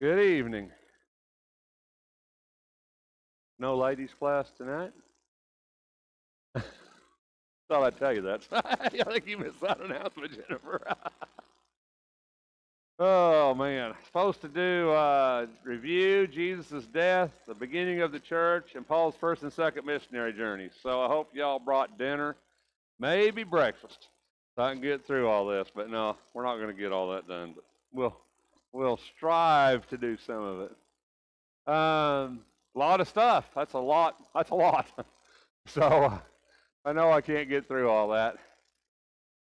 Good evening. No ladies class tonight? Thought I'd tell you that. I think you missed that announcement, Jennifer. Oh, man. Supposed to do review Jesus' death, the beginning of the church, and Paul's first and second missionary journeys. So I hope y'all brought dinner, maybe breakfast, so I can get through all this. But no, we're not going to get all that done. But we'll strive to do some of it. A lot of stuff. That's a lot. That's a lot. So I know I can't get through all that.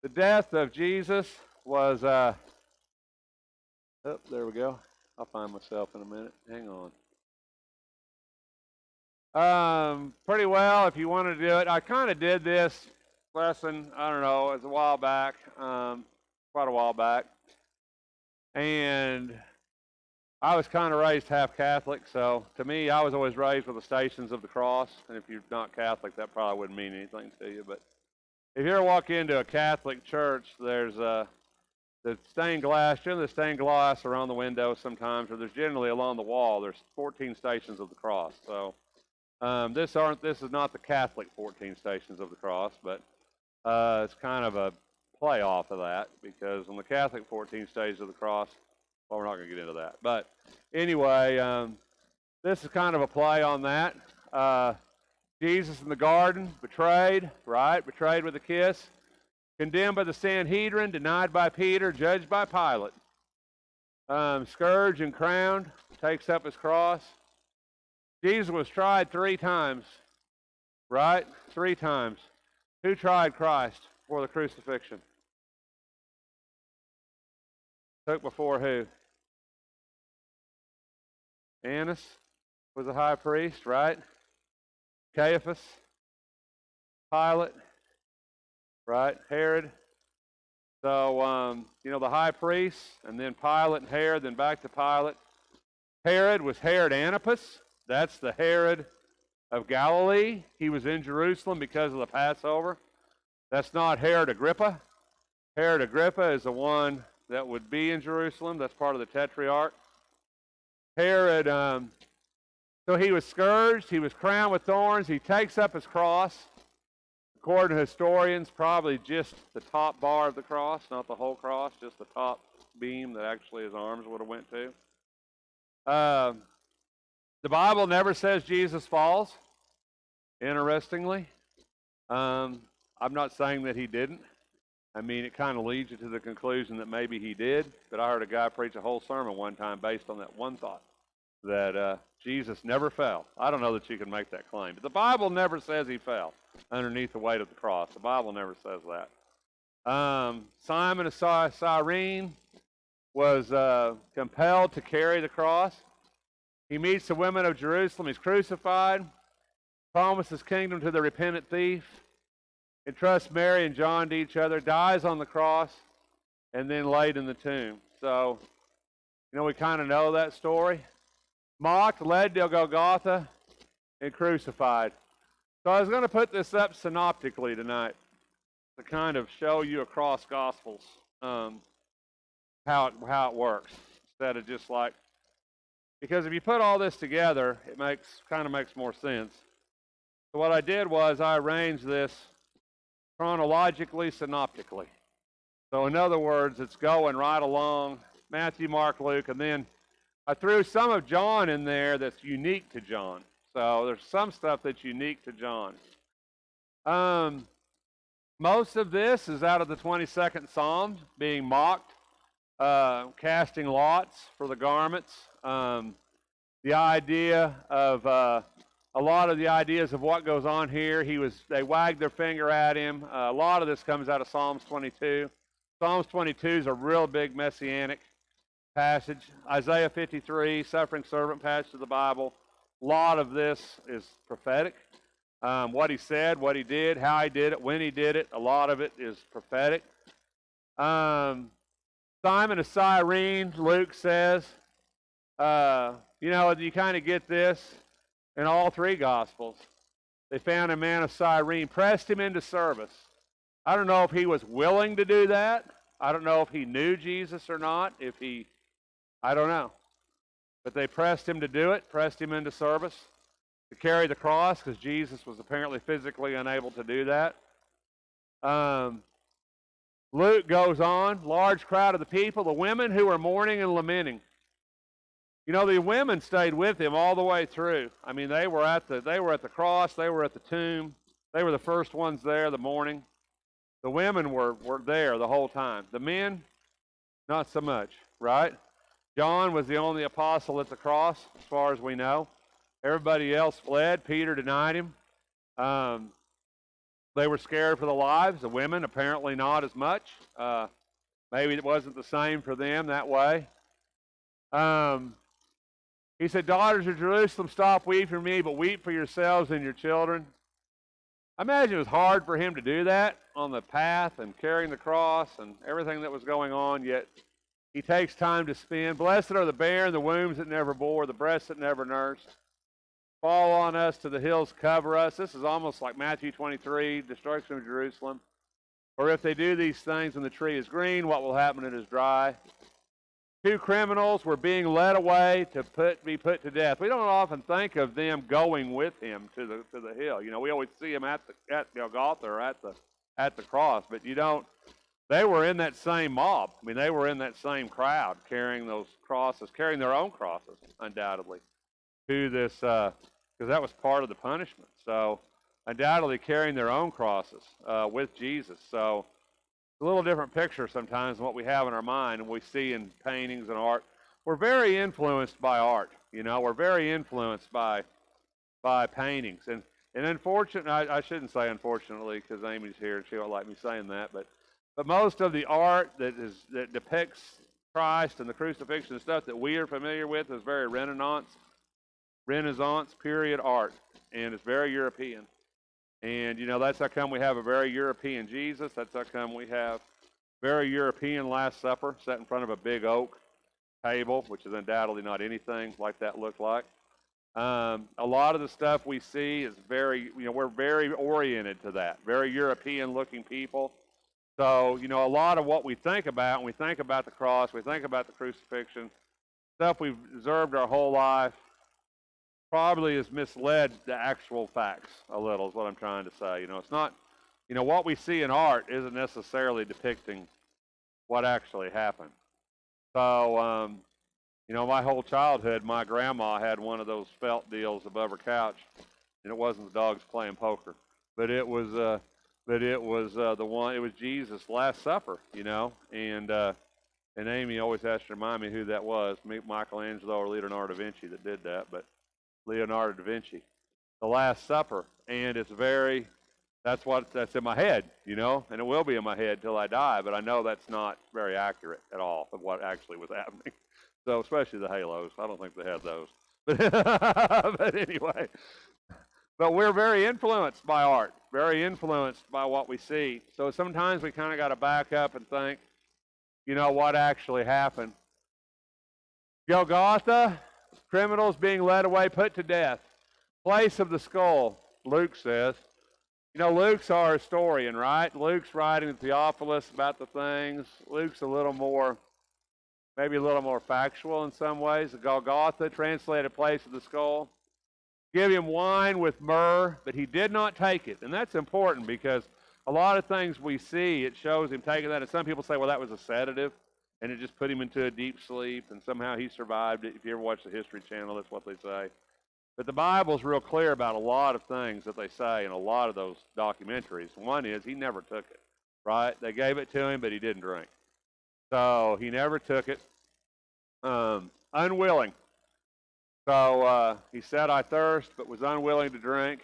The death of Jesus was, oh, there we go. I'll find myself in a minute. Hang on. Pretty well, if you want to do it. I kind of did this lesson, I don't know, it was a while back, quite a while back. And I was kind of raised half Catholic, so to me, I was always raised with the Stations of the Cross. And if you're not Catholic, that probably wouldn't mean anything to you. But if you ever walk into a Catholic church, there's the stained glass, generally the stained glass around the window sometimes, or there's generally along the wall, there's 14 Stations of the Cross. So this is not the Catholic 14 Stations of the Cross, but it's kind of a play off of that, because on the Catholic 14 Stations of the Cross, well, we're not going to get into that. But anyway, this is kind of a play on that. Jesus in the garden, betrayed, right? Betrayed with a kiss. Condemned by the Sanhedrin, denied by Peter, judged by Pilate. Scourged and crowned, takes up his cross. Jesus was tried 3 times, right? 3 times. Who tried Christ for the crucifixion? Took before who? Annas was a high priest, right? Caiaphas, Pilate, right? Herod. So, the high priest, and then Pilate and Herod, then back to Pilate. Herod was Herod Antipas. That's the Herod of Galilee. He was in Jerusalem because of the Passover. That's not Herod Agrippa. Herod Agrippa is the one that would be in Jerusalem. That's part of the Tetrarch. Herod, so he was scourged. He was crowned with thorns. He takes up his cross. According to historians, probably just the top bar of the cross, not the whole cross, just the top beam that actually his arms would have went to. The Bible never says Jesus falls, interestingly. I'm not saying that he didn't. I mean, it kind of leads you to the conclusion that maybe he did, but I heard a guy preach a whole sermon one time based on that one thought, that Jesus never fell. I don't know that you can make that claim, but the Bible never says he fell underneath the weight of the cross. The Bible never says that. Simon of Cyrene was compelled to carry the cross. He meets the women of Jerusalem. He's crucified, promises kingdom to the repentant thief, entrusts Mary and John to each other, dies on the cross, and then laid in the tomb. So, we kind of know that story. Mocked, led to Golgotha, and crucified. So I was going to put this up synoptically tonight to kind of show you across Gospels how it works, instead of just like, because if you put all this together, it kind of makes more sense. So what I did was I arranged this chronologically, synoptically. So in other words, it's going right along Matthew, Mark, Luke, and then I threw some of John in there that's unique to John. So there's some stuff that's unique to John. Most of this is out of the 22nd Psalm, being mocked, casting lots for the garments. The idea of a lot of the ideas of what goes on here. They wagged their finger at him. A lot of this comes out of Psalms 22. Psalms 22 is a real big messianic passage. Isaiah 53, suffering servant passage of the Bible. A lot of this is prophetic. What he said, what he did, how he did it, when he did it, a lot of it is prophetic. Simon of Cyrene, Luke says, you kind of get this in all 3 Gospels. They found a man of Cyrene, pressed him into service. I don't know if he was willing to do that. I don't know if he knew Jesus or not. I don't know. But they pressed him to do it, pressed him into service, to carry the cross, because Jesus was apparently physically unable to do that. Luke goes on, large crowd of the people, the women who were mourning and lamenting. You know, the women stayed with him all the way through. I mean, they were at the cross, they were at the tomb, they were the first ones there, the mourning. The women were there the whole time. The men, not so much, right? John was the only apostle at the cross, as far as we know. Everybody else fled. Peter denied him. They were scared for their lives. The women, apparently not as much. Maybe it wasn't the same for them that way. He said, daughters of Jerusalem, stop weeping for me, but weep for yourselves and your children. I imagine it was hard for him to do that on the path and carrying the cross and everything that was going on, yet he takes time to spend. Blessed are the barren, the wombs that never bore, the breasts that never nursed. Fall on us, to the hills cover us. This is almost like Matthew 23, destruction of Jerusalem. Or if they do these things and the tree is green, what will happen when it is dry? Two criminals were being led away to be put to death. We don't often think of them going with him to the hill. You know, we always see him at Golgotha or at the cross, but you don't. They were in that same mob. I mean, they were in that same crowd carrying those crosses, carrying their own crosses, undoubtedly, to this, because that was part of the punishment. So, undoubtedly carrying their own crosses with Jesus. So, a little different picture sometimes than what we have in our mind and we see in paintings and art. We're very influenced by art. You know, we're very influenced by paintings. And unfortunately, I shouldn't say unfortunately because Amy's here and she won't like me saying that, but most of the art that depicts Christ and the crucifixion and stuff that we are familiar with is very Renaissance period art, and it's very European. And, you know, that's how come we have a very European Jesus. That's how come we have very European Last Supper set in front of a big oak table, which is undoubtedly not anything like that looked like. A lot of the stuff we see is very, you know, we're very oriented to that, very European-looking people. So, you know, a lot of what we think about when we think about the cross, we think about the crucifixion, stuff we've observed our whole life, probably has misled the actual facts a little, is what I'm trying to say. You know, it's not, you know, what we see in art isn't necessarily depicting what actually happened. So, you know, my whole childhood, my grandma had one of those felt deals above her couch, and it wasn't the dogs playing poker, but it was the one. It was Jesus' Last Supper, you know, and Amy always has to remind me who that was, Michelangelo or Leonardo da Vinci that did that, but Leonardo da Vinci, the Last Supper, and it's that's in my head, you know, and it will be in my head till I die, but I know that's not very accurate at all of what actually was happening. So especially the halos, I don't think they had those, but anyway, but we're very influenced by art, very influenced by what we see. So sometimes we kind of got to back up and think, you know, what actually happened. Golgotha, criminals being led away, put to death. Place of the skull, Luke says. You know, Luke's our historian, right? Luke's writing to Theophilus about the things. Luke's maybe a little more factual in some ways. The Golgotha, translated place of the skull. Give him wine with myrrh, but he did not take it. And that's important because a lot of things we see, it shows him taking that. And some people say, well, that was a sedative, and it just put him into a deep sleep, and somehow he survived it. If you ever watch the History Channel, that's what they say. But the Bible's real clear about a lot of things that they say in a lot of those documentaries. One is he never took it, right? They gave it to him, but he didn't drink. So he never took it. Unwilling. So he said, I thirst, but was unwilling to drink.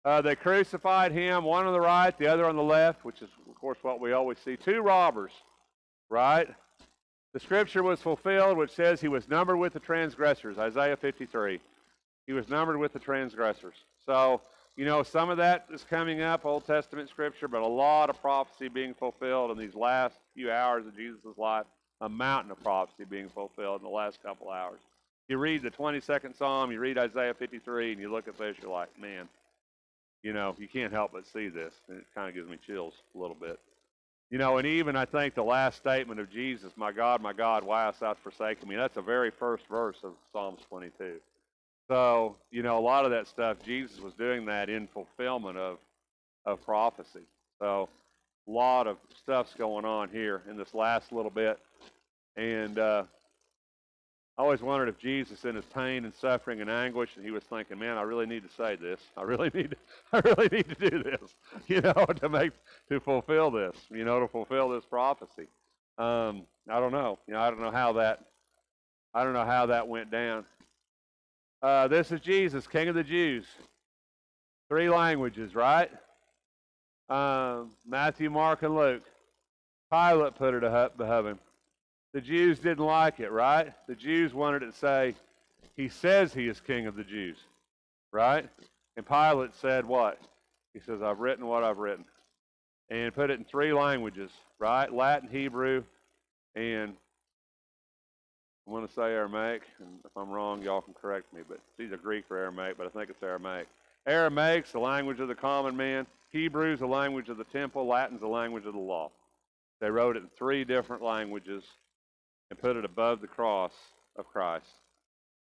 They crucified him, one on the right, the other on the left, which is, of course, what we always see. Two robbers, right? The scripture was fulfilled, which says he was numbered with the transgressors, Isaiah 53. He was numbered with the transgressors. So, you know, some of that is coming up, Old Testament scripture, but a lot of prophecy being fulfilled in these last few hours of Jesus' life, a mountain of prophecy being fulfilled in the last couple hours. You read the 22nd Psalm, you read Isaiah 53, and you look at this, you're like, man, you know, you can't help but see this. And it kind of gives me chills a little bit. And even I think the last statement of Jesus, my God, why hast thou forsaken me? That's the very first verse of Psalms 22. So, a lot of that stuff, Jesus was doing that in fulfillment of prophecy. So, a lot of stuff's going on here in this last little bit. And I always wondered if Jesus, in his pain and suffering and anguish, and he was thinking, man, I really need to say this. I really need to do this, to fulfill this, to fulfill this prophecy. I don't know. I don't know how that went down. This is Jesus, King of the Jews. 3 languages, right? Matthew, Mark, and Luke. Pilate put it above him. The Jews didn't like it, right? The Jews wanted it to say, he says he is King of the Jews, right? And Pilate said what? He says, I've written what I've written. And put it in 3 languages, right? Latin, Hebrew, and I'm going to say Aramaic. And if I'm wrong, y'all can correct me, but it's either Greek or Aramaic, but I think it's Aramaic. Aramaic's the language of the common man. Hebrew's the language of the temple. Latin's the language of the law. They wrote it in 3 different languages and put it above the cross of Christ.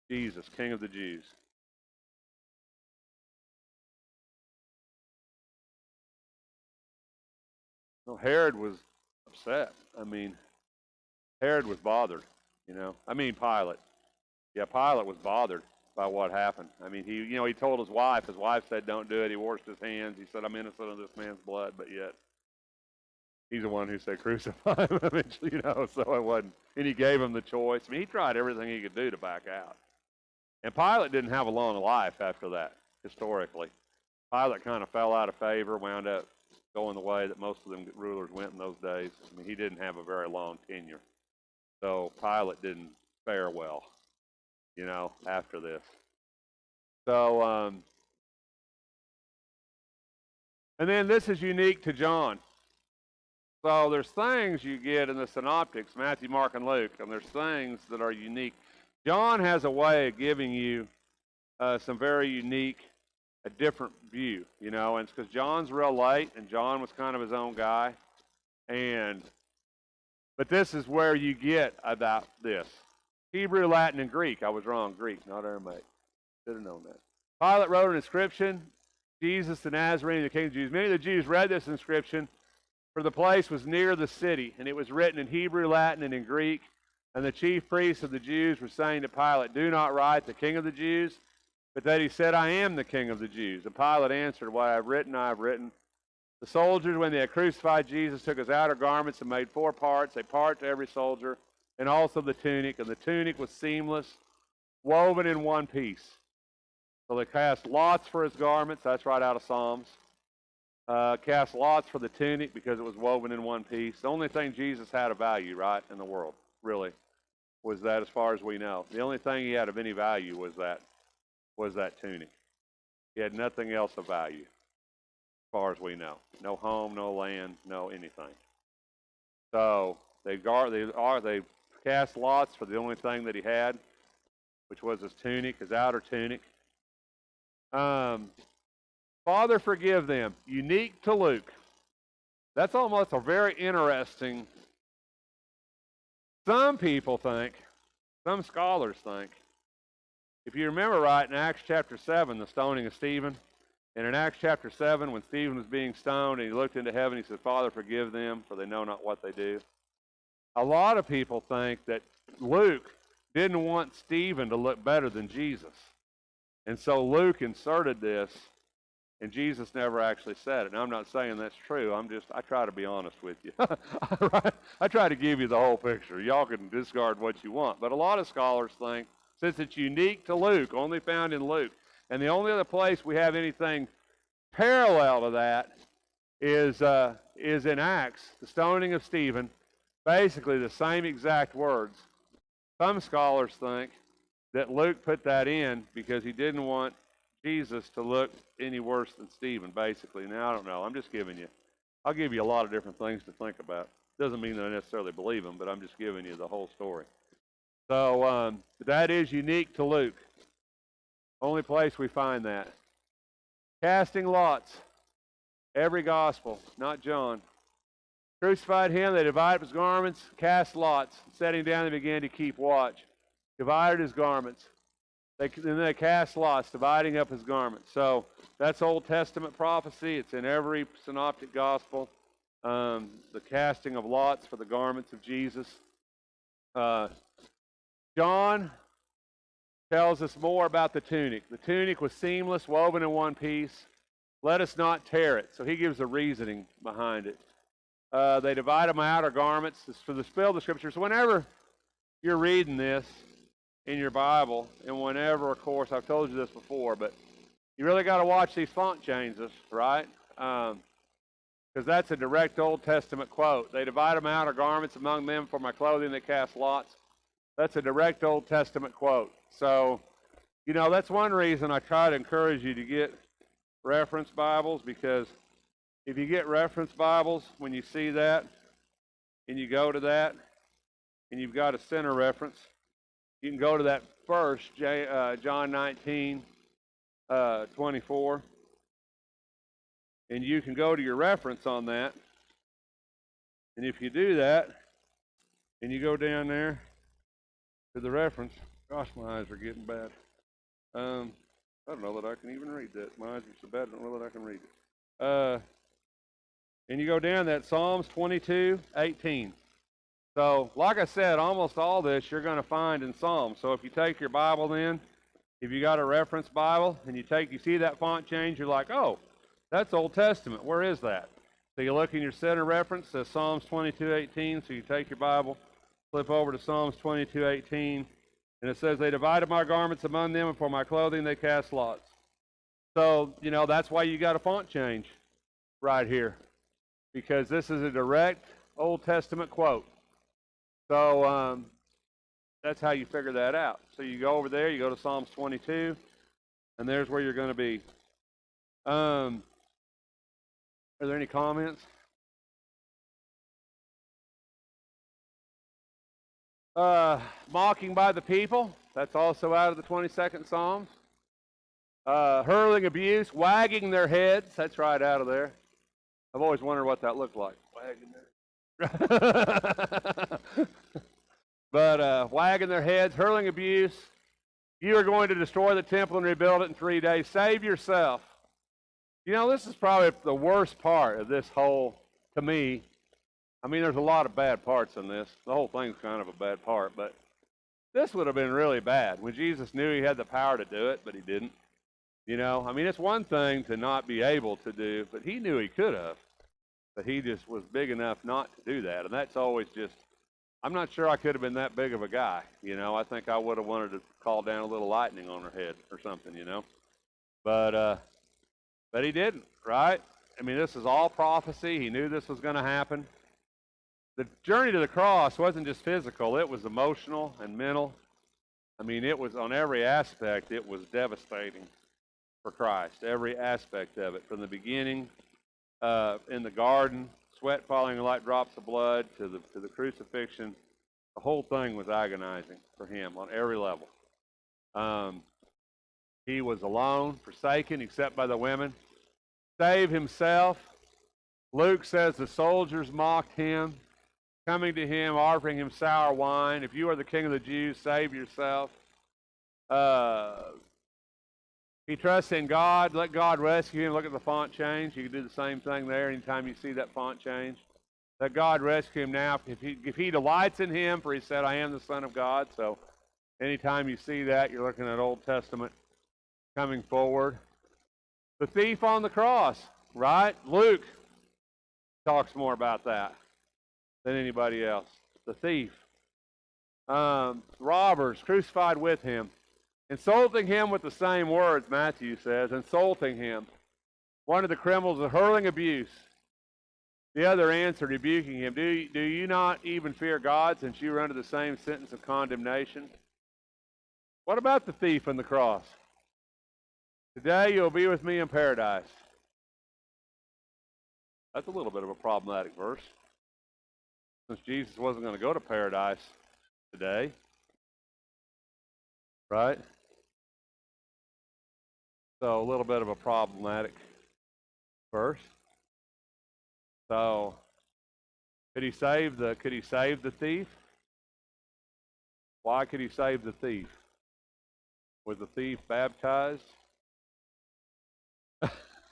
Jesus, King of the Jews. No, Herod was upset. Herod was bothered, Pilate. Yeah, Pilate was bothered by what happened. He told his wife. His wife said, don't do it. He washed his hands. He said, I'm innocent of this man's blood, but yet he's the one who said crucify him eventually, so it wasn't. And he gave him the choice. He tried everything he could do to back out. And Pilate didn't have a long life after that, historically. Pilate kind of fell out of favor, wound up going the way that most of them rulers went in those days. He didn't have a very long tenure. So Pilate didn't fare well, after this. So, and then this is unique to John. So there's things you get in the synoptics, Matthew, Mark, and Luke, and there's things that are unique. John has a way of giving you some very unique, a different view, and it's because John's real late, and John was kind of his own guy. But this is where you get about this. Hebrew, Latin, and Greek. I was wrong. Greek, not Aramaic. Should have known that. Pilate wrote an inscription, Jesus the Nazarene, the King of the Jews. Many of the Jews read this inscription, for the place was near the city, and it was written in Hebrew, Latin, and in Greek. And the chief priests of the Jews were saying to Pilate, do not write the King of the Jews, but that he said, I am the King of the Jews. And Pilate answered, what I have written, I have written. The soldiers, when they had crucified Jesus, took his outer garments and made 4 parts, a part to every soldier, and also the tunic. And the tunic was seamless, woven in one piece. So they cast lots for his garments. That's right out of Psalms. Cast lots for the tunic because it was woven in one piece. The only thing Jesus had of value, right, in the world, really, was that, as far as we know. The only thing he had of any value was that tunic. He had nothing else of value, as far as we know. No home, no land, no anything. So they cast lots for the only thing that he had, which was his tunic, his outer tunic. Father, forgive them. Unique to Luke. That's almost a very interesting. Some people think, some scholars think, if you remember right, in Acts chapter 7, the stoning of Stephen, and in Acts chapter 7, when Stephen was being stoned and he looked into heaven, he said, Father, forgive them, for they know not what they do. A lot of people think that Luke didn't want Stephen to look better than Jesus. And so Luke inserted this, and Jesus never actually said it. And I'm not saying that's true. I try to be honest with you. I try to give you the whole picture. Y'all can discard what you want. But a lot of scholars think, since it's unique to Luke, only found in Luke, and the only other place we have anything parallel to that is in Acts, the stoning of Stephen, basically the same exact words. Some scholars think that Luke put that in because he didn't want Jesus to look any worse than Stephen, basically. Now, I don't know. I'll give you a lot of different things to think about. Doesn't mean that I necessarily believe them, but I'm just giving you the whole story. So that is unique to Luke. Only place we find that. Casting lots. Every gospel, not John. Crucified him, they divided his garments, cast lots. Setting down, they began to keep watch. Divided his garments. Then they cast lots, dividing up his garments. So that's Old Testament prophecy. It's in every synoptic gospel. The casting of lots for the garments of Jesus. John tells us more about the tunic. The tunic was seamless, woven in one piece. Let us not tear it. So he gives a reasoning behind it. They divide them out, or garments. For the spill of the scriptures, whenever you're reading this in your Bible, and whenever, of course, I've told you this before, but you really got to watch these font changes, right? Because that's a direct Old Testament quote. They divide them out, or garments among them for my clothing, they cast lots. That's a direct Old Testament quote. So, that's one reason I try to encourage you to get reference Bibles, because if you get reference Bibles, when you see that, and you go to that, and you've got a center reference, you can go to that first, John 19, 24, and you can go to your reference on that. And if you do that, and you go down there to the reference, gosh, my eyes are getting bad. I don't know that I can even read that. My eyes are so bad, I don't know that I can read it. And you go down that Psalms 22:18. So, like I said, almost all this you're going to find in Psalms. So if you take your Bible then, if you got a reference Bible, and you see that font change, you're like, oh, that's Old Testament. Where is that? So you look in your center reference, it says Psalms 22:18. So you take your Bible, flip over to Psalms 22:18, and it says, they divided my garments among them, and for my clothing they cast lots. So, that's why you got a font change right here, because this is a direct Old Testament quote. So that's how you figure that out. So you go over there, you go to Psalms 22, and there's where you're going to be. Are there any comments? Mocking by the people, that's also out of the 22nd Psalms. Hurling abuse, wagging their heads, that's right out of there. I've always wondered what that looked like. Wagging their But wagging their heads, hurling abuse. You are going to destroy the temple and rebuild it in 3 days. Save yourself. This is probably the worst part of this whole, to me. I mean, there's a lot of bad parts in this. The whole thing's kind of a bad part, but this would have been really bad when Jesus knew he had the power to do it, but he didn't. I mean, it's one thing to not be able to do, but he knew he could have. But he just was big enough not to do that. And that's always just, I'm not sure I could have been that big of a guy. I think I would have wanted to call down a little lightning on her head or something, But he didn't, right? I mean, this is all prophecy. He knew this was going to happen. The journey to the cross wasn't just physical. It was emotional and mental. I mean, it was on every aspect, it was devastating for Christ. Every aspect of it, from the beginning in the garden, sweat falling like drops of blood, to the crucifixion. The whole thing was agonizing for him on every level. He was alone, forsaken, except by the women. Save himself. Luke says the soldiers mocked him, coming to him, offering him sour wine. If you are the king of the Jews, save yourself. He trusts in God. Let God rescue him. Look at the font change. You can do the same thing there anytime you see that font change. Let God rescue him now. If he delights in him, for he said, I am the Son of God. So anytime you see that, you're looking at Old Testament coming forward. The thief on the cross, right? Luke talks more about that than anybody else. The thief. Robbers crucified with him. Insulting him with the same words, Matthew says, insulting him. One of the criminals is hurling abuse. The other answered, rebuking him, do you not even fear God, since you are under the same sentence of condemnation? What about the thief on the cross? Today you'll be with me in paradise. That's a little bit of a problematic verse, since Jesus wasn't going to go to paradise today, right? So a little bit of a problematic verse. So Could he save the thief? Why could he save the thief? Was the thief baptized?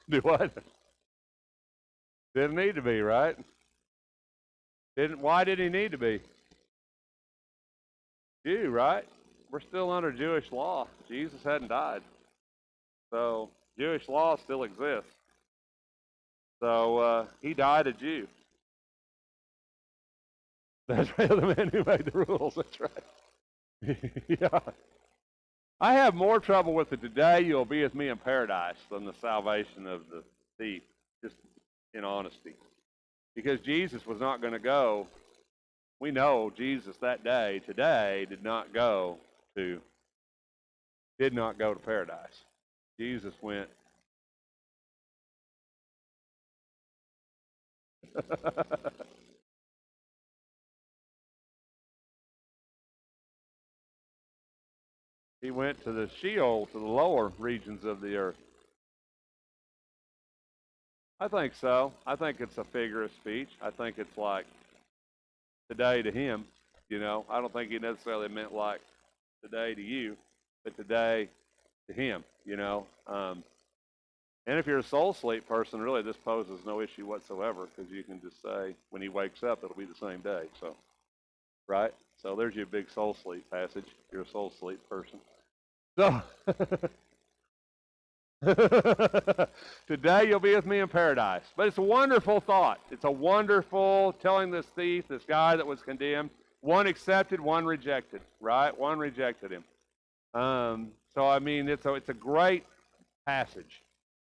Do what? Didn't need to be, right? Why did he need to be? Jew, right? We're still under Jewish law. Jesus hadn't died. So Jewish law still exists. So he died a Jew. That's right, the man who made the rules. That's right. Yeah. I have more trouble with the today you'll be with me in paradise than the salvation of the thief, just in honesty. Because Jesus was not going to go. We know Jesus that day, today, did not go to paradise. Jesus went. He went to the Sheol, to the lower regions of the earth. I think so. I think it's a figure of speech. I think it's like today to him, I don't think he necessarily meant like today to you, but today to him, And if you're a soul sleep person, really this poses no issue whatsoever, because you can just say when he wakes up, it'll be the same day. So, right? So there's your big soul sleep passage. If you're a soul sleep person. So, today you'll be with me in paradise. But it's a wonderful thought. It's a wonderful telling this thief, this guy that was condemned, one accepted, one rejected, right? One rejected him. So I mean, it's a great passage.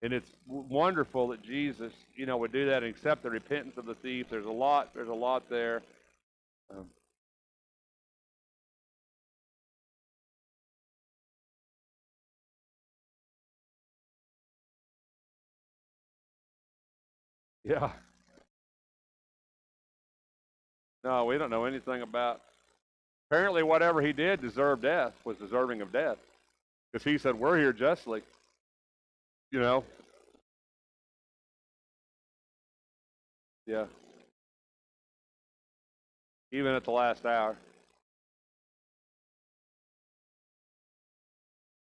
And it's wonderful that Jesus, would do that and accept the repentance of the thief. There's a lot there. Yeah. No, we don't know anything about. Apparently, whatever he did deserved death, was deserving of death. Because he said, we're here justly. Yeah. Even at the last hour.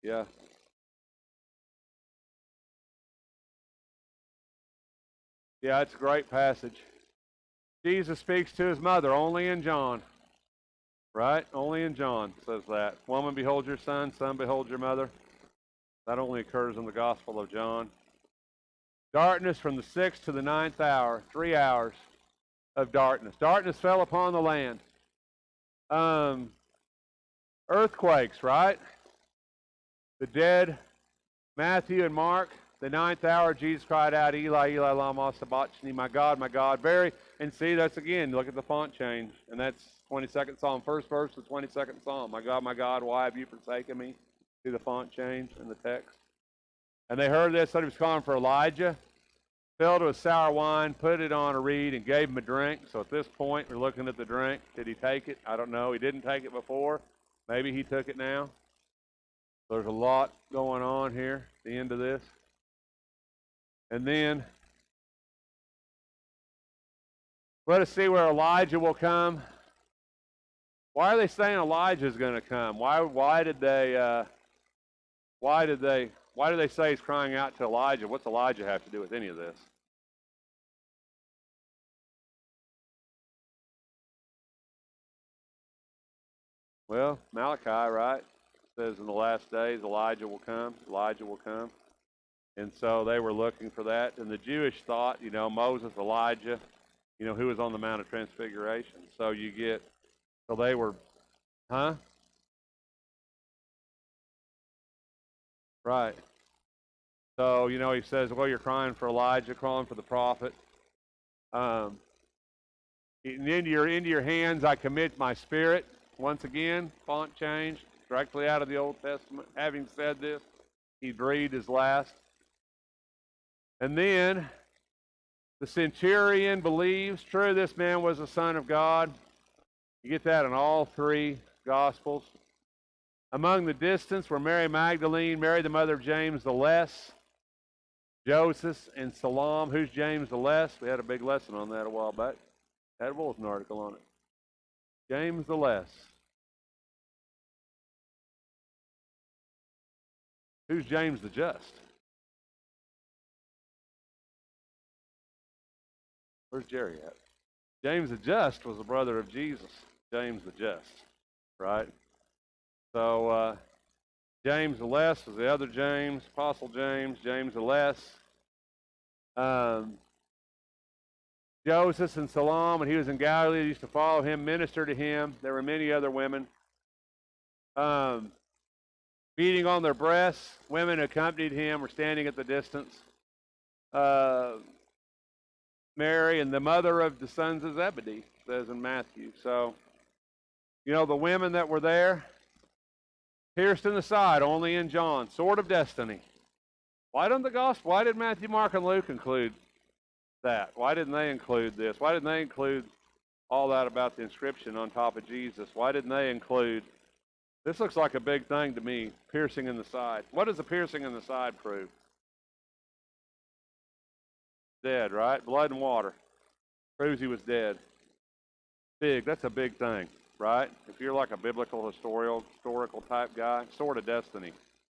Yeah. Yeah, it's a great passage. Jesus speaks to his mother only in John. Right? Only in John says that. Woman, behold your son. Son, behold your mother. That only occurs in the Gospel of John. Darkness from the 6th to the 9th hour. 3 hours of darkness. Darkness fell upon the land. Earthquakes, right? The dead, Matthew and Mark. The 9th hour, Jesus cried out, Eli, Eli, lama sabachthani, my God, very. And see, that's again, look at the font change. And that's 22nd Psalm, first verse of the 22nd Psalm. My God, why have you forsaken me? See the font change in the text. And they heard this, thought he was calling for Elijah. Filled with sour wine, put it on a reed, and gave him a drink. So at this point, we're looking at the drink. Did he take it? I don't know. He didn't take it before. Maybe he took it now. There's a lot going on here at the end of this. And then, let us see where Elijah will come. Why are they saying Elijah is going to come? Why did they say he's crying out to Elijah? What's Elijah have to do with any of this? Well, Malachi, right, says in the last days Elijah will come. Elijah will come. And so they were looking for that. And the Jewish thought, Moses, Elijah, who was on the Mount of Transfiguration. So they were, huh? Right. So, he says, well, you're crying for Elijah, crying for the prophet. Into your hands I commit my spirit. Once again, font change, directly out of the Old Testament. Having said this, he breathed his last. And then the centurion believes, true, this man was the Son of God. You get that in all three Gospels. Among the distance were Mary Magdalene, Mary the mother of James the Less, Joseph, and Salome. Who's James the Less? We had a big lesson on that a while back. Had a bulletin article on it. James the Less. Who's James the Just? Where's Jerry at? James the Just was the brother of Jesus. James the Just, right? So James the Less was the other James, Apostle James, James the Less. Joseph and Salome, when he was in Galilee, used to follow him, minister to him. There were many other women. Beating on their breasts, women accompanied him or standing at the distance. Mary and the mother of the sons of Zebedee, says in Matthew. So, you know, the women that were there, pierced in the side, only in John, sword of destiny. Why did Matthew, Mark, and Luke include that? Why didn't they include this? Why didn't they include all that about the inscription on top of Jesus? Why didn't they include, this looks like a big thing to me, piercing in the side. What does a piercing in the side prove? Dead, right? Blood and water. Proves he was dead. Big, that's a big thing, right? If you're like a biblical historical type guy, sword of destiny,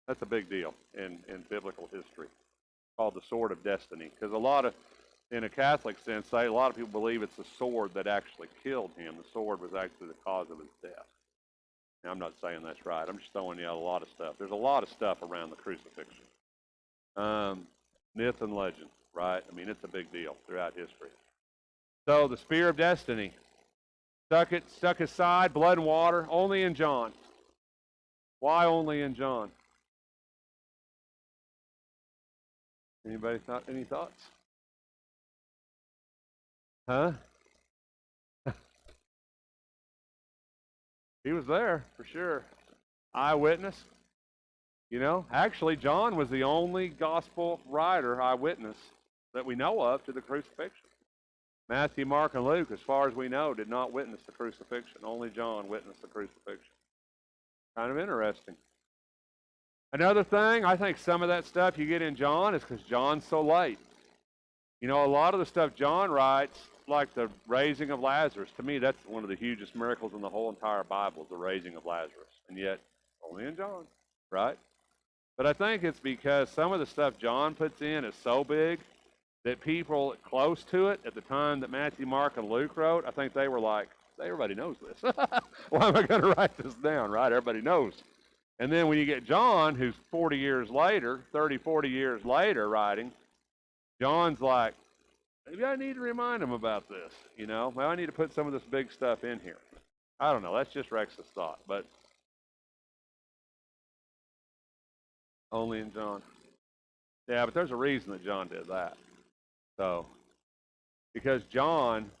that's a big deal in biblical history, called the sword of destiny. Because in a Catholic sense, a lot of people believe it's the sword that actually killed him. The sword was actually the cause of his death. Now, I'm not saying that's right. I'm just throwing you out a lot of stuff. There's a lot of stuff around the crucifixion. Myth and legend, right? I mean, it's a big deal throughout history. So the spear of destiny, stuck his side, blood and water, only in John. Why only in John? Anybody any thoughts? Huh? He was there for sure. Eyewitness. You know, actually, John was the only gospel writer, eyewitness, that we know of to the crucifixion. Matthew, Mark, and Luke, as far as we know, did not witness the crucifixion. Only John witnessed the crucifixion. Kind of interesting. Another thing, I think some of that stuff you get in John is because John's so late. You know, a lot of the stuff John writes, like the raising of Lazarus, to me, that's one of the hugest miracles in the whole entire Bible, the raising of Lazarus. And yet, only in John, right? But I think it's because some of the stuff John puts in is so big that people close to it at the time that Matthew, Mark, and Luke wrote, I think they were like, everybody knows this. Why am I going to write this down, right? Everybody knows. And then when you get John, who's 40 years later, 30, 40 years later writing, John's like, maybe I need to remind him about this, you know? Maybe I need to put some of this big stuff in here. I don't know. That's just Rex's thought, but only in John. Yeah, but there's a reason that John did that. So, because John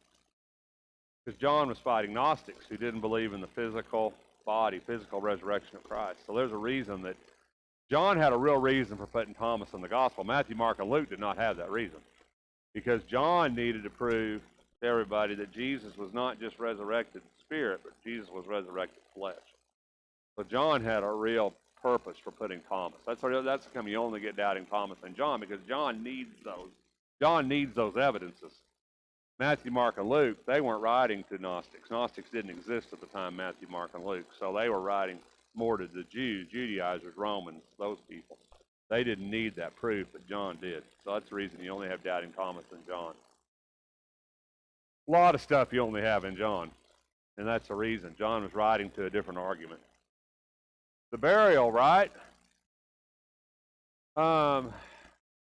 was fighting Gnostics who didn't believe in the physical body, physical resurrection of Christ. So there's a reason that John had a real reason for putting Thomas in the gospel. Matthew, Mark, and Luke did not have that reason. Because John needed to prove to everybody that Jesus was not just resurrected spirit, but Jesus was resurrected flesh. So John had a real purpose for putting Thomas. That's how you only get doubting Thomas and John, because John needs those. John needs those evidences. Matthew, Mark, and Luke, they weren't writing to Gnostics. Gnostics didn't exist at the time Matthew, Mark, and Luke. So they were writing more to the Jews, Judaizers, Romans, those people. They didn't need that proof, but John did. So that's the reason you only have doubting Thomas and John. A lot of stuff you only have in John. And that's the reason. John was writing to a different argument. The burial, right?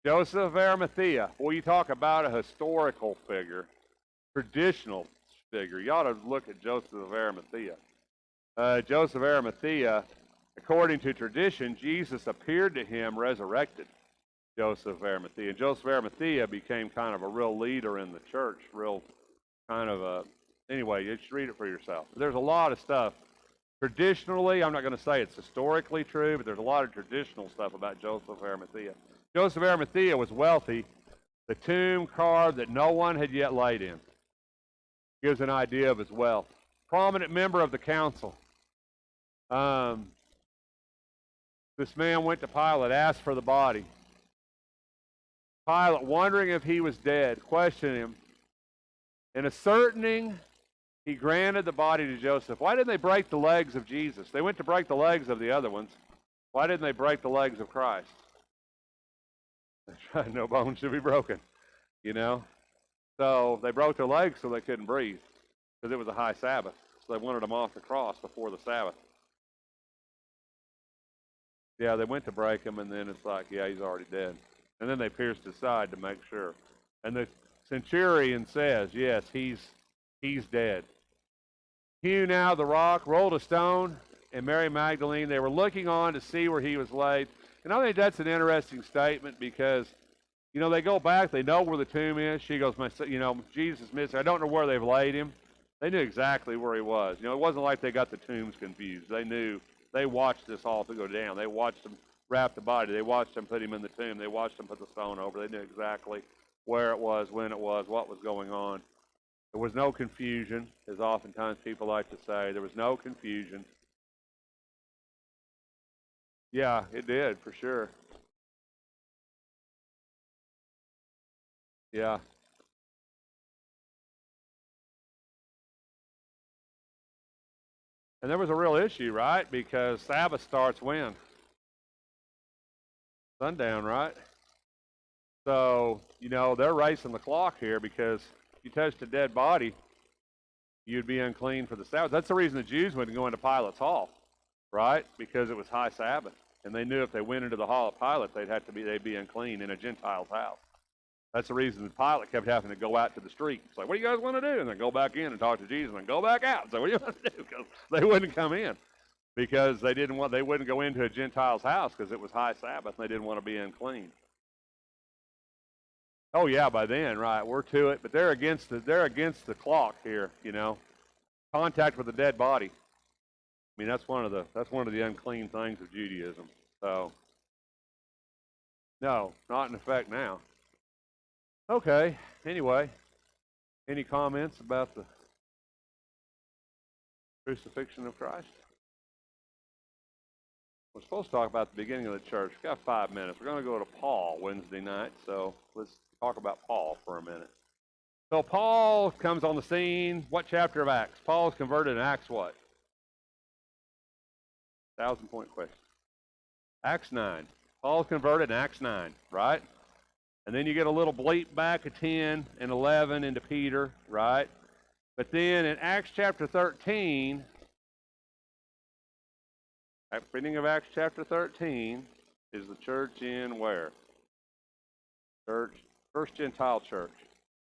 Joseph of Arimathea. Well, you talk about a historical figure, traditional figure. You ought to look at Joseph of Arimathea. Joseph of Arimathea, according to tradition, Jesus appeared to him resurrected, Joseph of Arimathea. And Joseph of Arimathea became kind of a real leader in the church, real kind of a, anyway, you just read it for yourself. There's a lot of stuff. Traditionally, I'm not going to say it's historically true, but there's a lot of traditional stuff about Joseph of Arimathea. Joseph of Arimathea was wealthy. The tomb carved that no one had yet laid in. Gives an idea of his wealth. Prominent member of the council. This man went to Pilate, asked for the body. Pilate, wondering if he was dead, questioned him. And ascertaining, he granted the body to Joseph. Why didn't they break the legs of Jesus? They went to break the legs of the other ones. Why didn't they break the legs of Christ? That's right, no bone should be broken, you know. So they broke their legs so they couldn't breathe because it was a high Sabbath. So they wanted them off the cross before the Sabbath. Yeah, they went to break him, and then it's like, yeah, he's already dead. And then they pierced his side to make sure. And the centurion says, yes, he's dead. Hewn now the rock, rolled a stone, and Mary Magdalene, they were looking on to see where he was laid. And I think that's an interesting statement because, you know, they go back, they know where the tomb is. She goes, Jesus is missing. I don't know where they've laid him. They knew exactly where he was. You know, it wasn't like they got the tombs confused. They knew. They watched this all to go down. They watched him wrap the body. They watched him put him in the tomb. They watched him put the stone over. They knew exactly where it was, when it was, what was going on. There was no confusion, as oftentimes people like to say. There was no confusion. Yeah, it did, for sure. Yeah. And there was a real issue, right? Because Sabbath starts when? Sundown, right? So, you know, they're racing the clock here because if you touched a dead body, you'd be unclean for the Sabbath. That's the reason the Jews wouldn't go into Pilate's hall, right? Because it was high Sabbath. And they knew if they went into the hall of Pilate, they'd be unclean in a Gentile's house. That's the reason Pilate kept having to go out to the street. It's like, what do you guys want to do? And then go back in and talk to Jesus and go back out. So what do you want to do? Because they wouldn't come in because they wouldn't go into a Gentile's house because it was high Sabbath and they didn't want to be unclean. Oh yeah, by then, right? We're to it, but they're against the clock here. You know, contact with a dead body. I mean, that's one of the unclean things of Judaism. So, no, not in effect now. Okay. Anyway, any comments about the crucifixion of Christ? We're supposed to talk about the beginning of the church. We've got 5 minutes. We're going to go to Paul Wednesday night, so let's talk about Paul for a minute. So Paul comes on the scene. What chapter of Acts? Paul is converted in Acts what? 1,000-point question. Acts 9. Paul's converted in Acts 9, right? And then you get a little bleep back of 10 and 11 into Peter, right? But then in Acts chapter 13, at the beginning of Acts chapter 13, is the church in where? First Gentile church.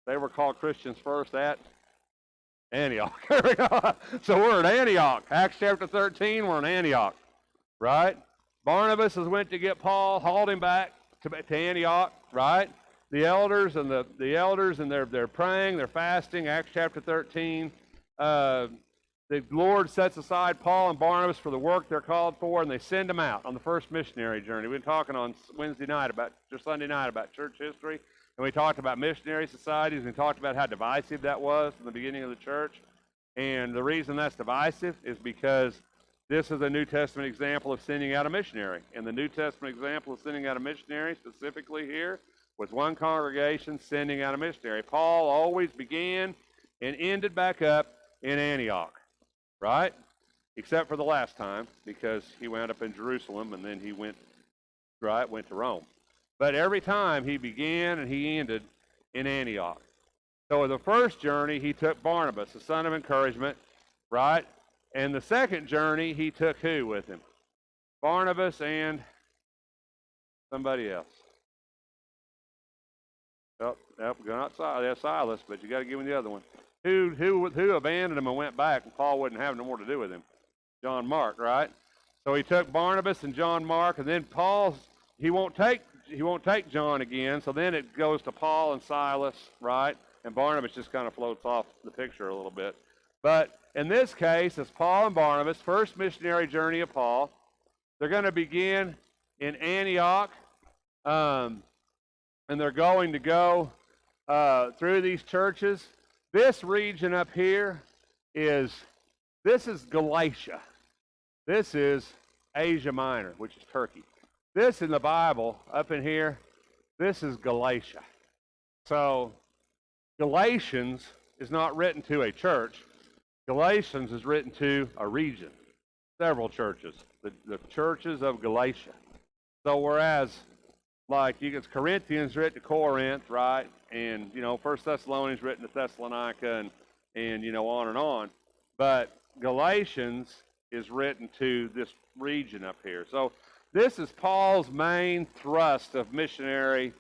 They were called Christians first at Antioch. Here we go. So we're at Antioch. Acts chapter 13, we're in Antioch, right? Barnabas has went to get Paul, hauled him back to Antioch, right? The elders and they're praying, they're fasting. Acts chapter 13. The Lord sets aside Paul and Barnabas for the work they're called for, and they send them out on the first missionary journey. We've been talking on Sunday night about church history, and we talked about missionary societies, and we talked about how divisive that was in the beginning of the church. And the reason that's divisive is because this is a New Testament example of sending out a missionary. And the New Testament example of sending out a missionary, specifically here, was one congregation sending out a missionary. Paul always began and ended back up in Antioch, right? Except for the last time, because he wound up in Jerusalem and then he went to Rome. But every time he began and he ended in Antioch. So in the first journey, he took Barnabas, the son of encouragement, right? And the second journey, he took who with him? Barnabas and somebody else. Oh, not Silas, but you got to give him the other one. Who abandoned him and went back, and Paul wouldn't have no more to do with him? John Mark, right? So he took Barnabas and John Mark, and then he won't take John again. So then it goes to Paul and Silas, right? And Barnabas just kind of floats off the picture a little bit. But in this case, it's Paul and Barnabas, first missionary journey of Paul. They're going to begin in Antioch, and they're going to go through these churches. This region up here this is Galatia. This is Asia Minor, which is Turkey. This in the Bible, up in here, this is Galatia. So Galatians is not written to a church. Galatians is written to a region, several churches, the churches of Galatia. So whereas, like, it's Corinthians written to Corinth, right? And, First Thessalonians written to Thessalonica and on and on. But Galatians is written to this region up here. So this is Paul's main thrust of missionary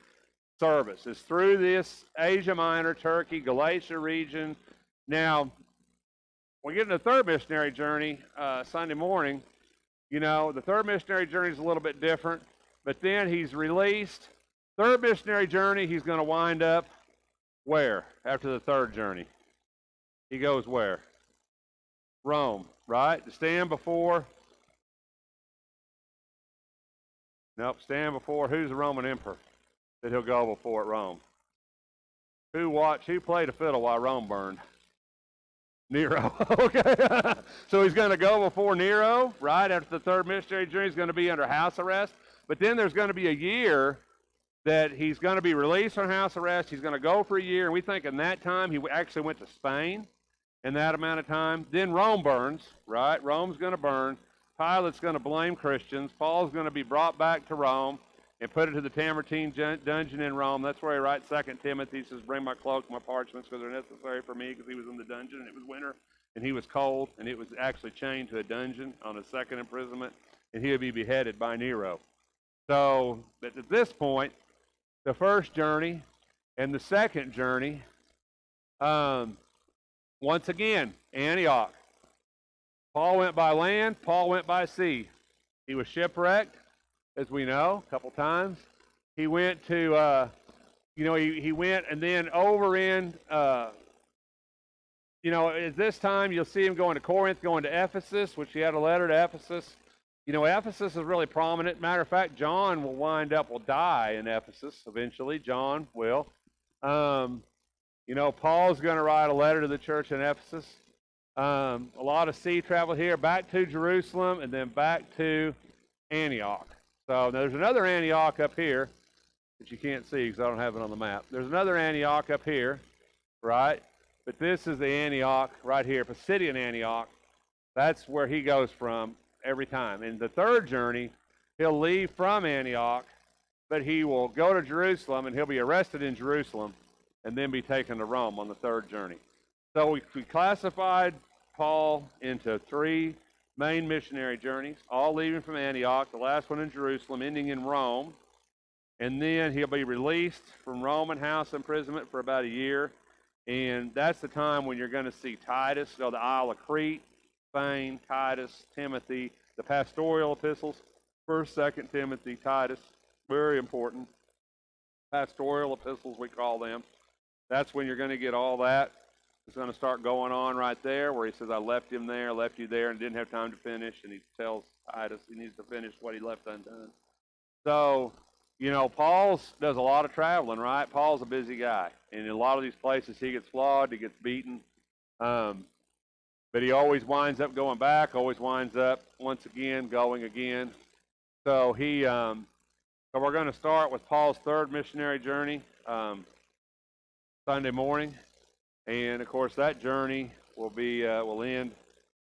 service, is through this Asia Minor, Turkey, Galatia region. Now, we get into the third missionary journey Sunday morning. The third missionary journey is a little bit different, but then he's released. Third missionary journey, he's going to wind up where after the third journey? He goes where? Rome, right? To stand before. Nope, stand before. Who's the Roman emperor that he'll go before at Rome? Who played a fiddle while Rome burned? Nero. Okay. So he's going to go before Nero, right? After the third missionary journey, he's going to be under house arrest. But then there's going to be a year that he's going to be released on house arrest. He's going to go for a year. And we think in that time he actually went to Spain in that amount of time. Then Rome burns, right? Rome's going to burn. Pilate's going to blame Christians. Paul's going to be brought back to Rome and put into the Tamartine dungeon in Rome. That's where he writes 2 Timothy. He says, bring my cloak, my parchments, because they're necessary for me, because he was in the dungeon, and it was winter, and he was cold, and it was actually chained to a dungeon on a second imprisonment, and he would be beheaded by Nero. So at this point, the first journey and the second journey, once again, Antioch. Paul went by land, Paul went by sea. He was shipwrecked, as we know, a couple times. He went to, he went and then over in, at this time you'll see him going to Corinth, going to Ephesus, which he had a letter to Ephesus. Ephesus is really prominent. Matter of fact, John will die in Ephesus eventually. John will. Paul's going to write a letter to the church in Ephesus. A lot of sea travel here, back to Jerusalem, and then back to Antioch. So there's another Antioch up here that you can't see because I don't have it on the map. There's another Antioch up here, right? But this is the Antioch right here, Pisidian Antioch. That's where he goes from every time. In the third journey, he'll leave from Antioch, but he will go to Jerusalem, and he'll be arrested in Jerusalem and then be taken to Rome on the third journey. So we classified Paul into 3 main missionary journeys, all leaving from Antioch, the last one in Jerusalem, ending in Rome. And then he'll be released from Roman house imprisonment for about a year. And that's the time when you're going to see Titus, the Isle of Crete, Spain, Titus, Timothy, the pastoral epistles, 1st, 2nd Timothy, Titus, very important. Pastoral epistles, we call them. That's when you're going to get all that. It's going to start going on right there where he says, I left him there, left you there, and didn't have time to finish. And he tells Titus he needs to finish what he left undone. So, Paul does a lot of traveling, right? Paul's a busy guy. And in a lot of these places, he gets flogged, he gets beaten. But he always winds up going back, always winds up, once again, going again. So so we're going to start with Paul's third missionary journey Sunday morning. And, of course, that journey will end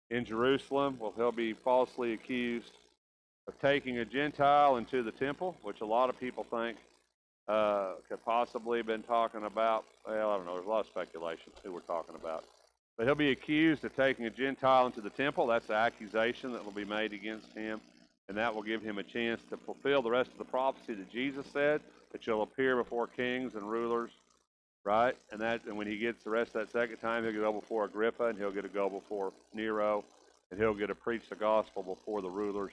in Jerusalem. Well, he'll be falsely accused of taking a Gentile into the temple, which a lot of people think could possibly have been talking about. Well, I don't know. There's a lot of speculation who we're talking about. But he'll be accused of taking a Gentile into the temple. That's the accusation that will be made against him. And that will give him a chance to fulfill the rest of the prophecy that Jesus said, that you'll appear before kings and rulers. Right? And when he gets the rest of that second time, he'll go before Agrippa, and he'll get to go before Nero, and he'll get to preach the gospel before the rulers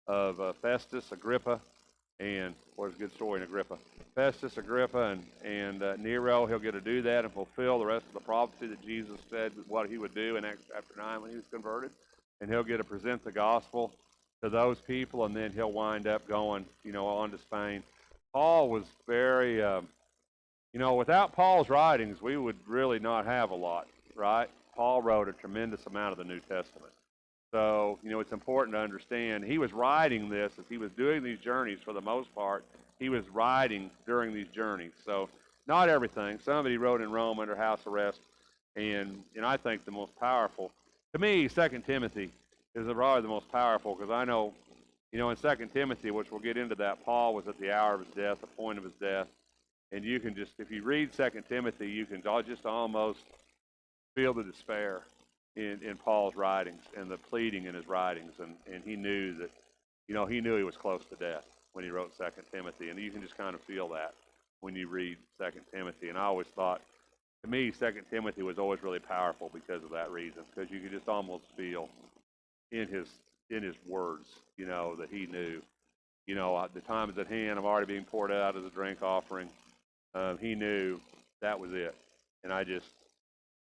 of Festus, Agrippa, and what's a good story in Agrippa? Festus, Agrippa, and Nero. He'll get to do that and fulfill the rest of the prophecy that Jesus said what he would do in Acts chapter 9 when he was converted. And he'll get to present the gospel to those people, and then he'll wind up going, on to Spain. Paul was very... without Paul's writings, we would really not have a lot, right? Paul wrote a tremendous amount of the New Testament. So, it's important to understand. He was writing this as he was doing these journeys for the most part. He was writing during these journeys. So, not everything. Some of it he wrote in Rome under house arrest. And I think the most powerful, to me, 2 Timothy is probably the most powerful, because I know, in 2 Timothy, which we'll get into that, Paul was at the hour of his death, the point of his death. And you can just, if you read 2 Timothy, you can just almost feel the despair in Paul's writings and the pleading in his writings. And he knew that, he knew he was close to death when he wrote 2 Timothy. And you can just kind of feel that when you read 2 Timothy. And I always thought, to me, 2 Timothy was always really powerful because of that reason, because you could just almost feel in his words, that he knew, the time is at hand. I'm already being poured out as a drink offering. He knew that was it, and I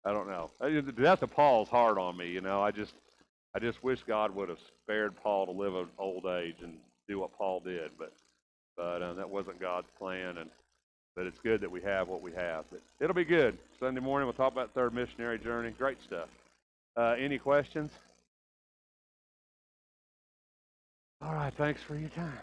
don't know. The death of Paul's hard on me, I just wish God would have spared Paul to live an old age and do what Paul did, but that wasn't God's plan, but it's good that we have what we have. But it'll be good. Sunday morning we'll talk about third missionary journey. Great stuff. Any questions? All right. Thanks for your time.